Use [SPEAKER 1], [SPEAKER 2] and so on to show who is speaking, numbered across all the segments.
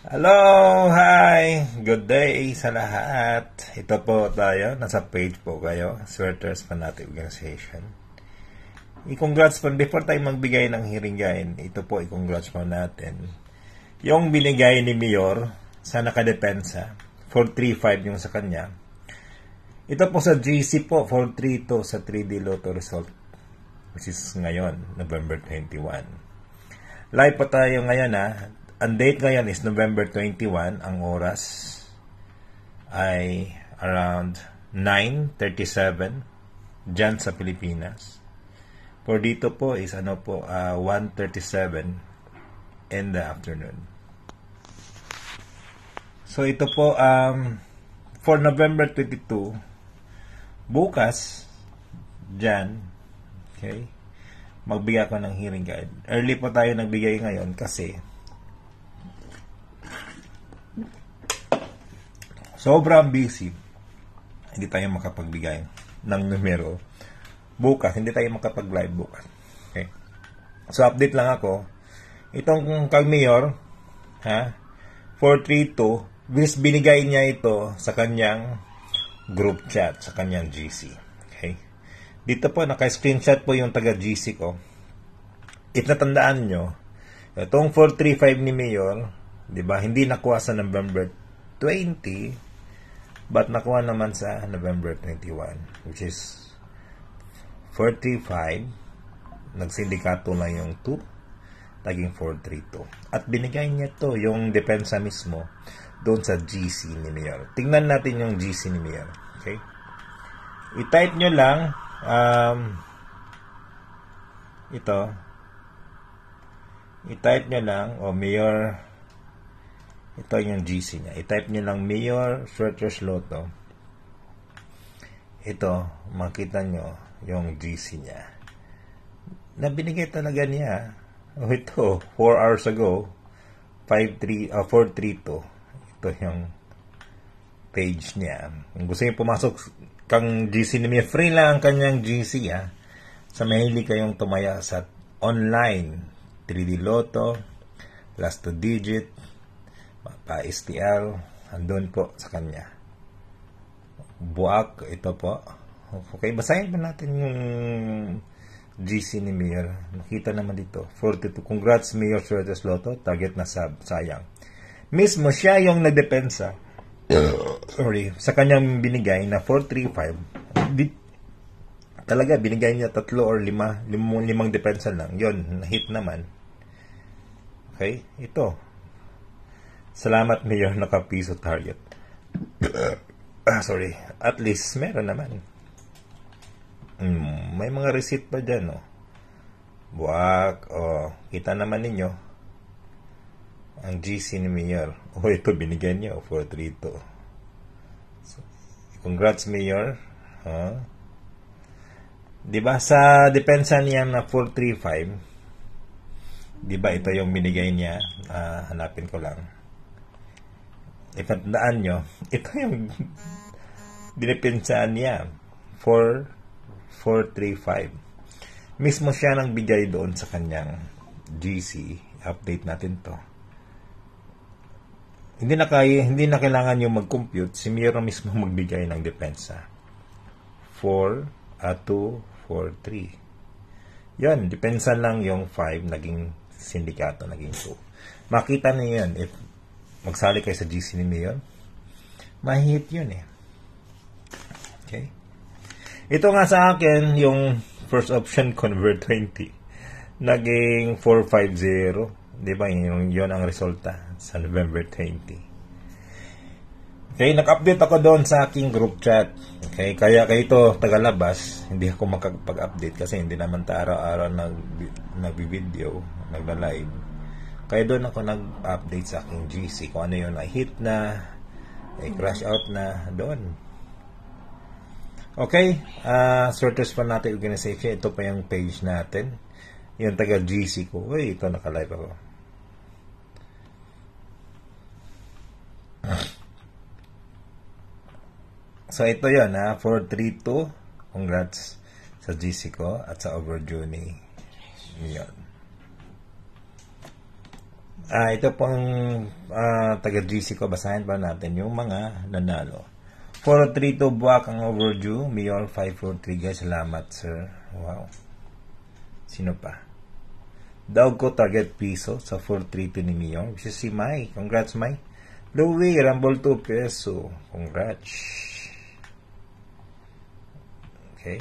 [SPEAKER 1] Hello! Hi! Good day sa lahat. Ito po tayo. Nasa page po kayo. Sweaters Fanatic Organization. I-congrats po. Before tayo magbigay ng hiringgain, ito po i-congrats po natin. Yung binigay ni Mayor sa nakadepensa, 435 yung sa kanya. Ito po sa GC po, 432 sa 3D Lotto result. Which is ngayon, November 21. Live po tayo ngayon ha. Ang date ngayon is November 21. Ang oras ay around 9:37 dyan sa Pilipinas. For dito po is 1:37 in the afternoon. So ito po for November 22 bukas dyan, okay, magbigay ako ng hearing guide. Early po tayo nagbigay ngayon kasi sobrang busy. Hindi tayo makapagbigay ng numero. Bukas, hindi tayo makapag-live bukas. Okay. So, update lang ako. Itong kag Mayor, 432, binigay niya ito sa kanyang group chat, sa kanyang GC. Okay. Dito po, naka-screenshot po yung taga-GC ko. If natandaan nyo, itong 435 ni Mayor, di ba, hindi nakuha sa November 20, but nakuha naman sa November 21, which is 45. Nagsindikato na yung 2, naging 432. At binigay niya to yung depensa mismo doon sa GC ni Mayor. Tingnan natin yung GC ni Mayor. Okay? I-type nyo lang ito. I-type nyo lang Mayor. Ito yung GC niya. I-type nyo lang Mayor Sweaters Lotto. Ito, makita nyo yung GC niya. Nabinigay talaga niya. Ito, 4 hours ago, 432. Ito yung page niya. Kung gusto nyo pumasok kang GC ni Mayor, free lang ang kanyang GC. Sa mahilig kayong tumaya sa online 3D Lotto, last 2 digit, pa-STL, andun po sa kanya. Buak, ito po. Okay, basahin pa natin yung GC ni Mayor. Nakita naman dito. 42. Congrats, Mayor Sweaters Lotto. Target na sayang. Mismo siya yung nagdepensa. Sorry. Sa kanyang binigay na 435. Talaga, binigay niya 3 or 5. Limang depensa lang. Yun, hit naman. Okay, ito. Salamat, Mayor, naka-piso target. Sorry. At least, meron naman. May mga receipt pa dyan, Buwak. Kita naman ninyo. Ang GC ni Mayor. Ito, binigyan niya. 432. So, congrats, Mayor. Diba, sa depensa niya na 435, diba, ito yung binigay niya. Hanapin ko lang. Ipatandaan nyo, ito yung dinipinsaan niya, 435. Mismo siya nang bigay doon sa kanyang GC. Update natin to. Hindi na kailangan yung mag-compute. Si Mayor mismo magbigay ng depensa. 4, 2, 4, 3. Yun, depensa lang yung 5, naging sindikato, naging 2. Makita niyo yun, if magsali kayo sa GC ni Mayor, mahihit yun Okay? Ito nga sa akin, yung first option, convert 20. Naging 450. Diba? Yun ang resulta sa November 20. Okay? Nag-update ako doon sa aking group chat. Okay? Kaya ito, tagalabas, hindi ako makapag-update kasi hindi naman araw-araw nag-video, nagla-live. Kaya doon ako nag-update sa aking GC kung ano yun, hit na, crash out na, doon. Okay, Sweaters Fanatic Organization, ito pa yung page natin. Yung taga-GC ko, ito naka-live ako. So ito yun, 432, congrats sa GC ko at sa overdue ni Yun. Ito pong taga-GC ko. Basahin pa natin yung mga nanalo. 432 buwak ang overdue. Mayor 543 guys. Salamat sir. Wow. Sino pa? Daog ko target piso sa 432 ni Mayor. Which is si Mai. Congrats Mai. Louie, Rumble 2 peso. Congrats. Okay.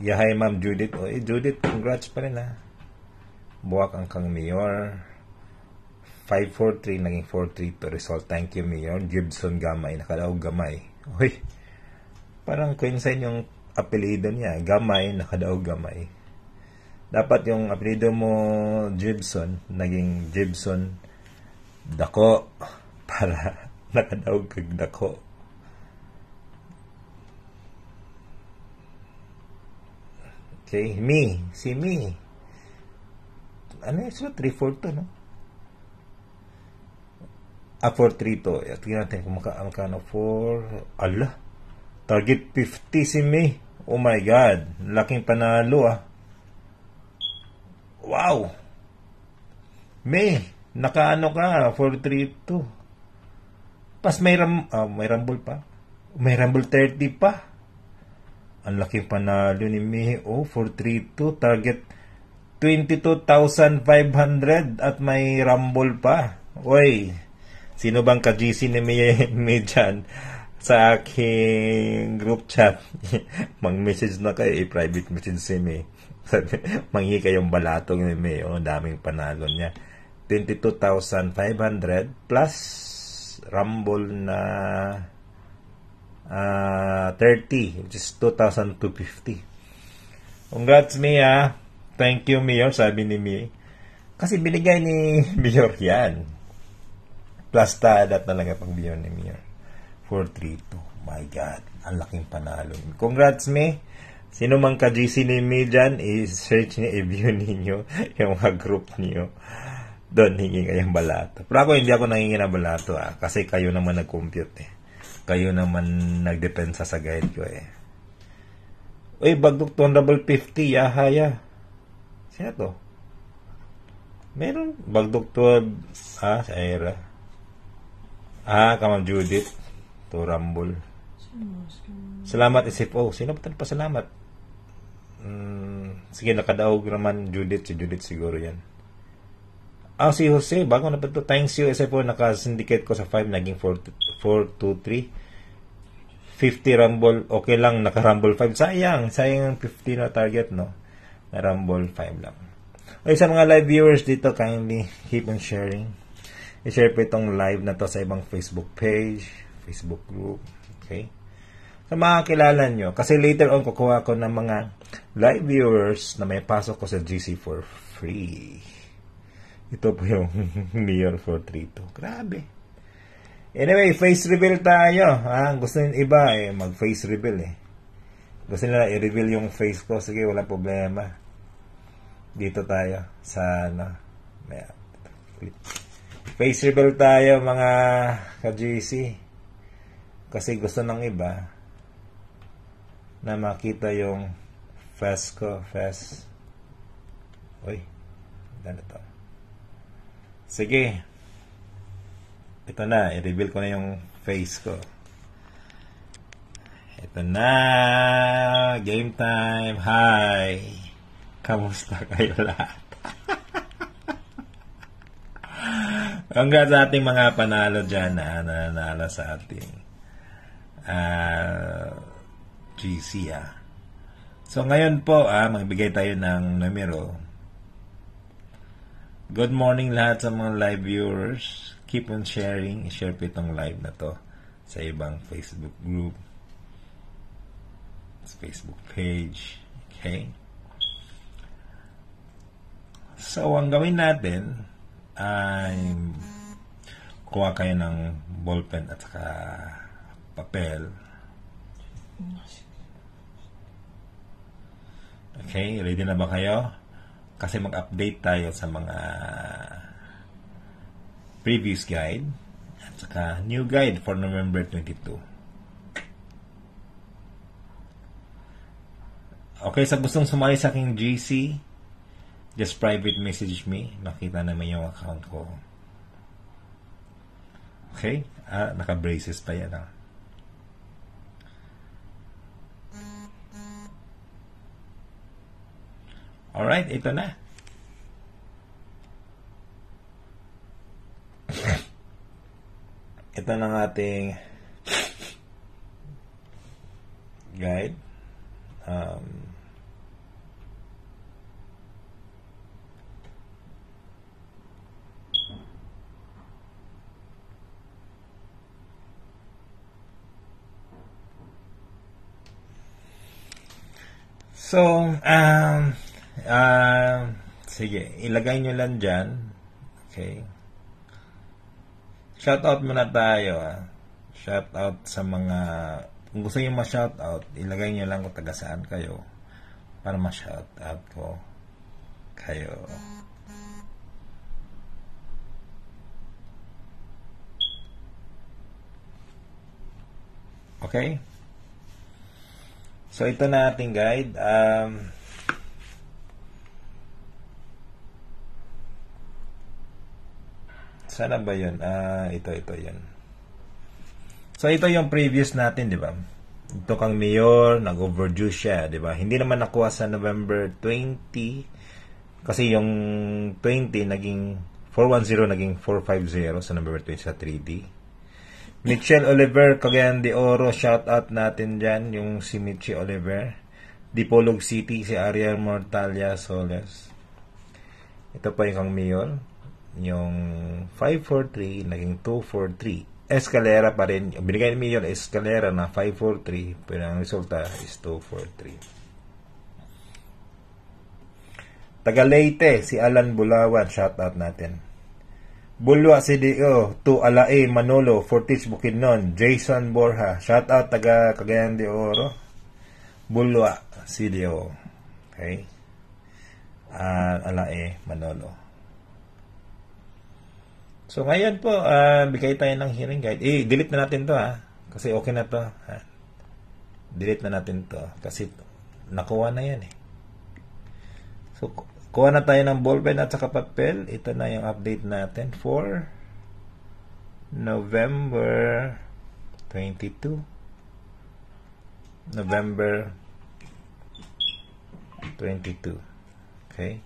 [SPEAKER 1] Yahay Ma'am Judith. Judith, congrats pa rin ha. Buwak ang kang Mayor. 543 naging 432 result. Thank you Mayor. Gibson Gamay. Nakadaog Gamay. Uy, parang coincide yung apelido niya. Gamay, nakadaog Gamay. Dapat yung apelido mo Gibson, naging Gibson Dako para nakadaog kag Dako. Okay, si Me. Ano yung 342, no? 432. Tingnan natin kung makano 4. Ala. Target 50 si May. Oh my God. Laking panalo Wow. May. Nakaano ka. 432. Pas may rumble pa. May rumble 30 pa. Ang laking panalo ni May. 432. Target 22,500 at may rumble pa. Oy. Sino bang ka-GC ni May dyan sa aking group chat? Mag-message na kayo, private message si May. Manghi kayong balatong ni May. Daming panalo niya. 22,500 plus rumble na 30, which is 2,250. Congrats, May Thank you, Mayor, sabi ni May. Kasi binigay ni Mayor yan. Plus tadat talaga pag Mayor ni Mayor. 432. My God. Ang laking panalo. Congrats, May. Sino mang ka-GC ni May dyan, i-search niyo, i-view ninyo yung mga group niyo. Doon, hingin kayong balato. Pero ako, hindi ako nangingin ng balato kasi kayo naman nag-compute Kayo naman nagdepensa sa guide ko Uy, bagdok to double 50, yahaya. Siya to? Meron bagdok to, sa Aira. Kamang Judith. To Rumble. Salamat SFO. Sino ba pa salamat? Sige, nakadaog naman Judith. Si Judith siguro yan. Si Jose. Bago na pa ito. Thanks you SFO. Naka-syndicate ko sa 5. Naging 4, 2, 3. 50 Rumble. Okay lang. Naka-Rumble 5. Sayang yung 50 na target, no? Na Rumble 5 lang. Ay, sa mga live viewers dito, kindly keep on sharing. I-share po itong live na to sa ibang Facebook page, Facebook group. Okay? Sa mga kilala nyo. Kasi later on, kukuha ko ng mga live viewers na may pasok ko sa GC for free. Ito po yung Mayor 432. Grabe. Anyway, face reveal tayo. Gusto nyo iba mag-face reveal Gusto nila i-reveal yung face ko. Sige, wala problema. Dito tayo sa face reveal tayo mga ka-GC. Kasi gusto ng iba na makita yung face ko. Uy, ganito. Sige. Ito na, i-reveal ko na yung face ko. Ito na. Game time. Hi. Kamusta kayo lahat? Hanggang sa ating mga panalo dyan na nanalo sa ating GC So ngayon po magbigay tayo ng numero. Good morning lahat sa mga live viewers. Keep on sharing. I-share po itong live na to sa ibang Facebook group, sa Facebook page. Okay? So ang gawin natin ay kuha kayo ng ballpen at saka papel. Okay, ready na ba kayo? Kasi mag-update tayo sa mga previous guide at saka new guide for November 22. Okay, sa gustong sumali sa aking GC, just private message me. Makita naman yung account ko Okay? Naka-braces pa yan. Alright, ito na. Ito na ng ating guide. So, sige, ilagay nyo lang dyan. Okay. Shoutout muna tayo. Shoutout sa mga, kung gusto nyo ma-shoutout, ilagay nyo lang kung taga saan kayo para ma-shoutout ko kayo. Okay? So, ito na ating guide. Sana ba yun? Ito yun. So, ito yung previous natin, di ba? Ito kang mayor, nag-overdue siya, di ba? Hindi naman nakuha sa November 20, kasi yung 20 naging 410, naging 450 sa November 20 sa 3D. Michelle Oliver, Cagayan de Oro, shout out natin dyan, yung si Michi Oliver. Dipolog City, si Ariel Mortalia Soles. Ito pa yung kang mayor. Yung 543, naging 243. Escalera pa rin. Binigay ni mayor Escalera na 543, pero ang resulta is 243. Taga Leyte, si Alan Bulawan, shout out natin. Bulwa CDO, to Alae Manolo, Fortis Bukidnon, Jason Borja, shout out taga Cagayan de Oro. Bulwa CDO. Okay? Alae Manolo. So ngayon po, bigay tayo ng hearing guide. Delete na natin to kasi okay na to. Delete na natin to kasi nakuha na yan So kuha na tayo ng ballpen at saka papel. Ito na yung update natin for November 22. November 22. Okay.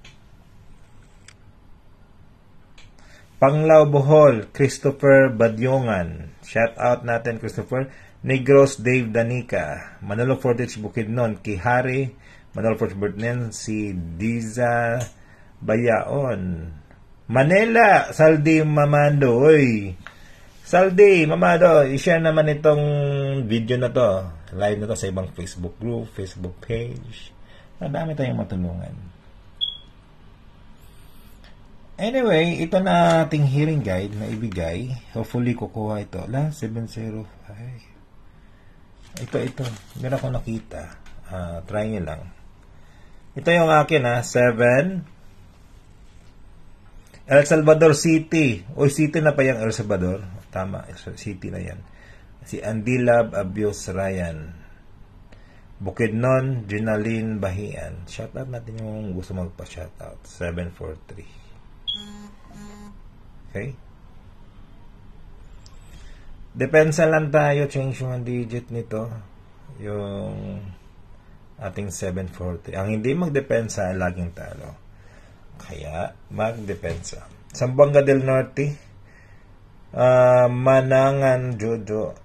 [SPEAKER 1] Panglao Bohol, Christopher Badyongan. Shout out natin, Christopher. Negros Dave Danica. Manolo Fortich Bukidnon. Kihari Manolo Fortich Bukidnon. Si Diza Bayaon. Manila, Saldi Mamando. Oy, Saldi Mamando, i-share naman itong video na to. Live na to sa ibang Facebook group, Facebook page. Madami tayong matulungan. Anyway, ito na ating hearing guide na ibigay. Hopefully, kukuha ito. 705. Ito. Meron ako nakita. Try nyo lang. Ito yung akin 7. El Salvador City. City na pa yung El Salvador. Tama, City na yan. Si Andilab Abios Ryan. Bukidnon, Ginaline Bahian. Shoutout natin yung gusto magpa-shoutout. 743. Okay? Depensa lang tayo. Change yung digit nito. Yung ating 740. Ang hindi magdepensa, laging talo. Kaya, magdepensa. Zamboanga del Norte. Manangan Jojo.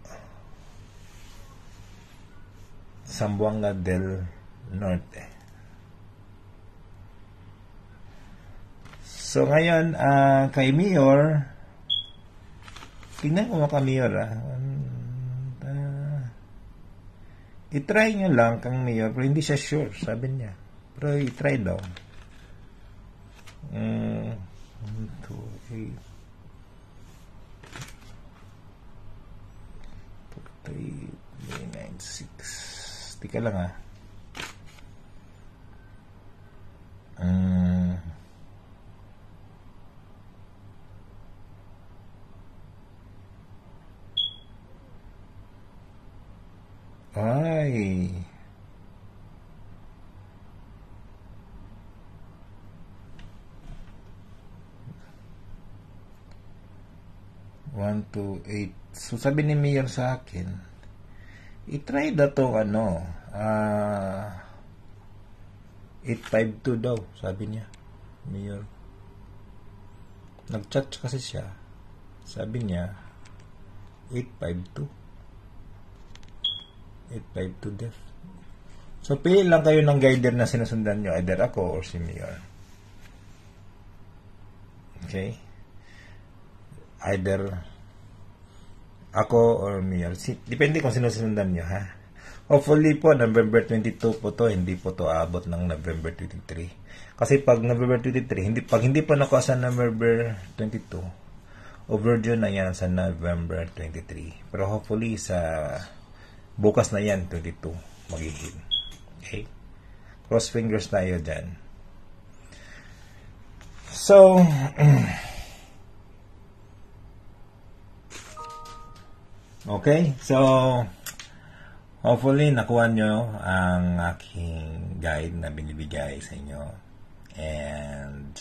[SPEAKER 1] Zamboanga del Norte. So, ngayon, kay Mayor, tingnan ko mga Mayor, i-try nyo lang kang Mayor, pero hindi siya sure, sabi niya. Pero i-try daw. 1, 2, 8, 3, 9, 6. Tika lang Ay. 128. So sabi ni Mayor sa akin, i-try na to 852 daw, sabi niya. Mayor. Nag-chat kasi siya. Sabi niya 852. 852 def. So pili lang kayo ng guider na sinusundan nyo, either ako or si Mayor. Okay? Either ako or Mayor. Depende kung sinusundan nyo, ha? Hopefully po, November 22 po to, hindi po to abot ng November 23. Kasi pag November 23, pag hindi pa nakuha sa November 22, overdue na yan sa November 23. Pero hopefully sa bukas na yan, 22, magiging. Okay? Cross fingers tayo dyan. So, okay, so hopefully nakuha nyo ang aking guide na binibigay sa inyo. And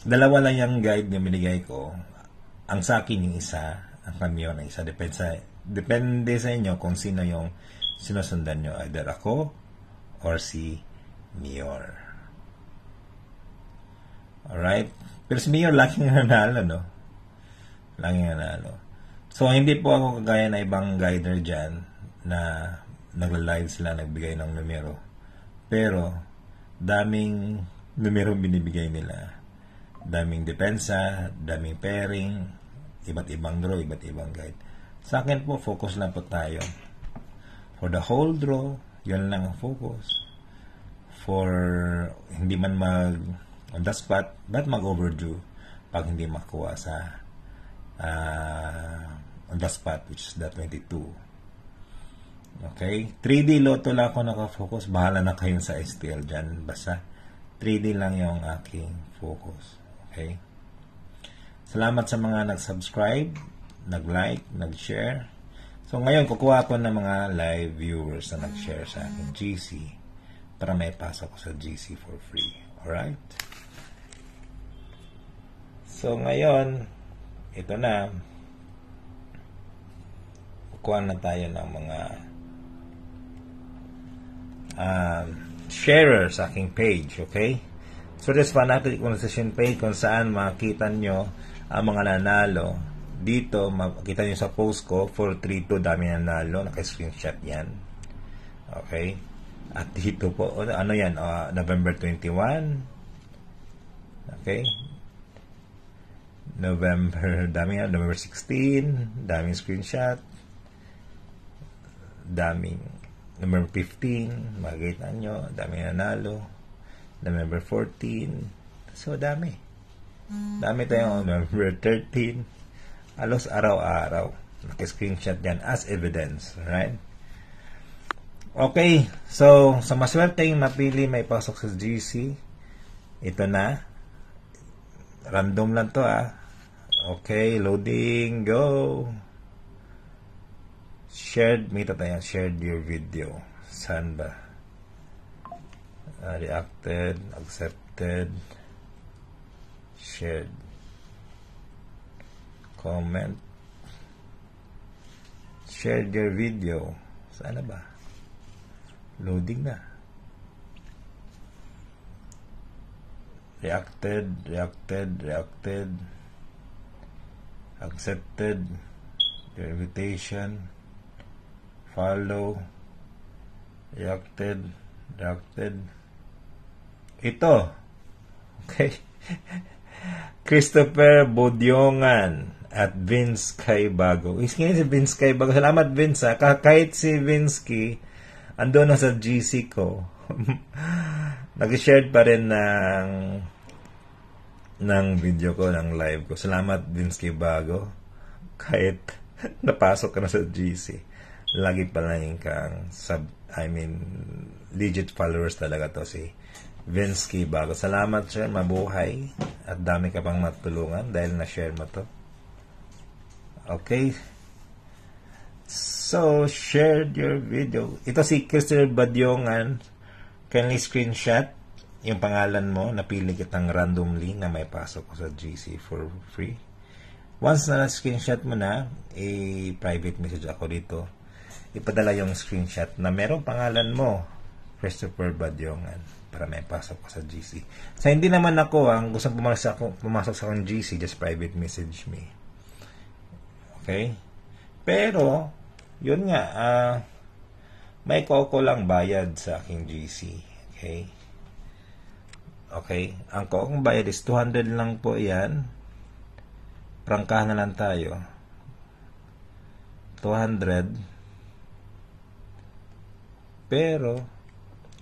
[SPEAKER 1] dalawa lang yung guide na binigay ko. Ang sa akin yung isa, ang kamyo na isa. Depende sa inyo kung sino yung sinusundan nyo. Either ako or si Mayor. Alright? Pero si Mayor laging nanalo, no? Laging nanalo. So, hindi po ako kagaya na ibang guider dyan na nagla-live sila, nagbigay ng numero. Pero, daming numero binibigay nila. Daming depensa, daming pairing, iba't ibang draw, iba't ibang guide. Sa akin po, focus lang po tayo. For the whole draw, yun lang ang focus. For hindi man on the spot, but mag-overdue pag hindi makuha sa on the spot, which is the 22. Okay? 3D Lotto lang ako nakafocus. Bahala na kayo sa STL dyan. Basta 3D lang yung aking focus. Okay? Salamat sa mga nag-subscribe, nag-like, nag-share. So, ngayon, kukuha ko ng mga live viewers na nag-share sa akin GC para may pasok ko sa GC for free. Alright? So, ngayon, ito na. Kukuha na tayo ng mga sharer sa aking page. Okay? So, this Fanatic Conversation page kung saan makita nyo ang mga nanalo. Dito, makita nyo sa post ko, 432, dami nanalo. Naka-screenshot yan. Okay? At dito po, ano yan? November 21. Okay? November 16, daming screenshot, daming November 15, makikita nyo, daming nanalo, November 14, so dami tayong November 13, alos araw-araw, naki-screenshot yan as evidence, right? Okay, so sa maswerteng napili may pasok sa GC, ito na, random lang to Okay, loading, go. Shared, may tayo, shared your video. Saan ba? Reacted, accepted, shared, comment, shared your video. Saan ba? Loading na. Reacted, accepted, your invitation, follow, reacted, ito, okay, Christopher Bodyongan at Vince Kaybago. Iskin si Vince Kaybago. Salamat Vince kahit si Vinsky ando na sa GC ko. Nag-share pa rin ng video ko, ng live ko. Salamat Vince Kaybago. Kahit napasok ka na sa GC, lagi pala yung kang legit followers talaga to si Vince Kaybago. Salamat sir, mabuhay at dami ka pang matulungan dahil na-share mo to. Okay, so shared your video. Ito si Christopher Badyongan, kindly screenshot yung pangalan mo, napili kitang randomly na may pasok ko sa GC for free. Once na screenshot mo na, private message ako dito. Ipadala yung screenshot na merong pangalan mo, Christopher Badyongan, para may pasok ko sa GC. Sa hindi naman ako, ang gusto pumasok sa akong GC, just private message me. Okay? Pero, yun nga, may koko lang bayad sa aking GC. Okay? Okay? Ang kokong bayad is 200 lang po yan. Prangkahan na lang tayo. 200. Pero,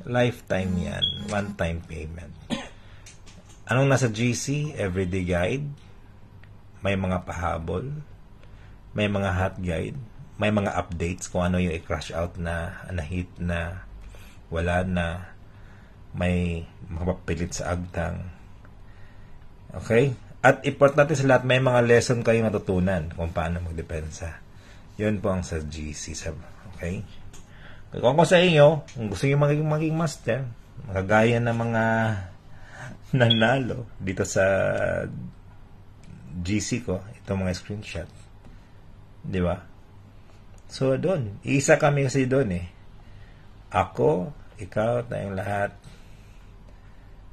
[SPEAKER 1] lifetime yan. One-time payment. Anong nasa GC? Everyday guide. May mga pahabol. May mga hot guide. May mga updates kung ano yung i-crash out na hit na wala na. May mapapilit sa agtang. Okay? At importante sa lahat, may mga lesson kayo matutunan kung paano magdepensa. Yun po ang sa GC. Okay? Kung ako sa inyo, kung gusto nyo maging master, makagaya ng mga nanalo dito sa GC ko, itong mga screenshot. Di ba? So, doon. Isa kami kasi doon eh. Ako, ikaw, tayong lahat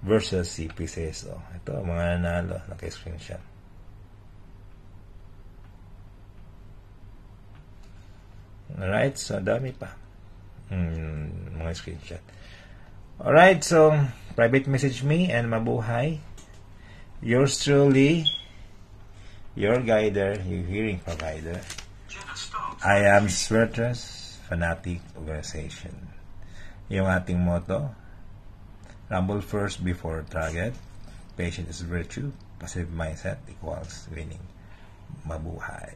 [SPEAKER 1] versus si PCSO. Ito, mga nanalo, naka-screenshot. Alright, so dami pa. Mga screenshot. Alright, so private message me and mabuhay. Yours truly, your guider, your hearing provider. I am Swertres Fanatic Organization. Yung ating motto, rumble first before target. Patience is virtue. Passive mindset equals winning. Mabuhay.